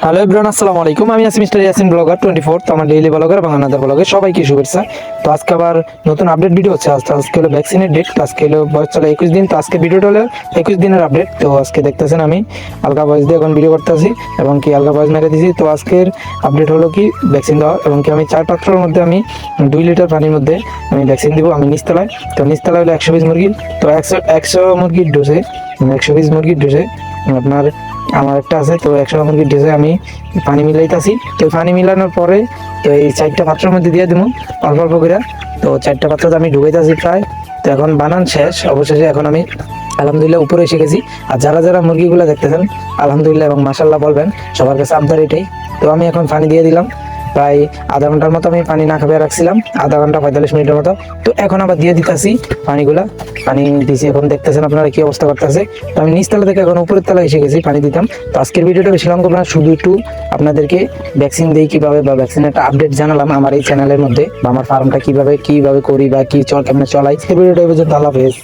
Hello everyone, আসসালামু আলাইকুম। আমি আছি মিস্টার ইয়াসিন ব্লগার 24। তো আমার ডেইলি ব্লগার এবং আনাদার ব্লগে সবাইকে শুভেচ্ছা। তো আজকে আবার নতুন আপডেট ভিডিও হচ্ছে। আজকে হলো ভ্যাকসিনের ডেট। আজকে হলো বয়স চলে 21 দিন। তো আজকে ভিডিওটা হলো 21 দিনের আপডেট। তো আজকে দেখতেছেন আমি আলগা ভয়েস দিয়ে এখন ভিডিও করতেছি এবং কি আলগা ভয়েস মেরে দিয়েছি। তো আজকের আপডেট হলো কি ভ্যাকসিন দেওয়া এবং কি আমি 4 পাত্রের মধ্যে আমি 2 লিটার পানির মধ্যে আমি ভ্যাকসিন দিব। আমি নিচতলায়, তো নিচতলায় হলো 120 মুরগির। তো 100 মুরগির ডোজে 120 মুরগির ডোজে আপনার আমার একটা আছে। তো 100 মুরগির ডোজে আমি পানি মিলাইতেছি। তো পানি মিলানোর পরে তো এই 4টা পাত্রের মধ্যে দিয়ে দেবো অল্প অল্প করে। তো 4টা পাত্র আমি ঢুকাইতেছি প্রায়। তো এখন বানান শেষ অবশেষে। এখন আমি আলহামদুলিল্লাহ উপরে এসে গেছি। আর যারা যারা মুরগিগুলো দেখতেছেন আলহামদুলিল্লাহ এবং মাশাল্লাহ বলবেন, সবার কাছে আবদার এটাই। তো আমি এখন পানি দিয়ে দিলাম প্রায় আধা ঘন্টার মতো। আমি পানি না খাবে রাখছিলাম আধা ঘন্টা 45 মিনিটের মতো। তো এখন আবার দিয়ে দিতেছি পানিগুলা। পানি দিয়েছি, এখন দেখতেছেন আপনারা কি অবস্থা করতেছে। তো আমি নিচতলা থেকে এখন উপরের তলায় এসে গেছি পানি দিতাম। তো আজকের ভিডিওটা বেশি লং করবো না, শুধু একটু আপনাদেরকে ভ্যাকসিন দিই কিভাবে বা ভ্যাকসিনের একটা আপডেট জানালাম আমার এই চ্যানেলের মধ্যে, বা আমার ফার্মটা কিভাবে করি বা কি কেমনে চলাই। সেই ভিডিওটা পর্যন্ত আল্লাহ হাফেজ।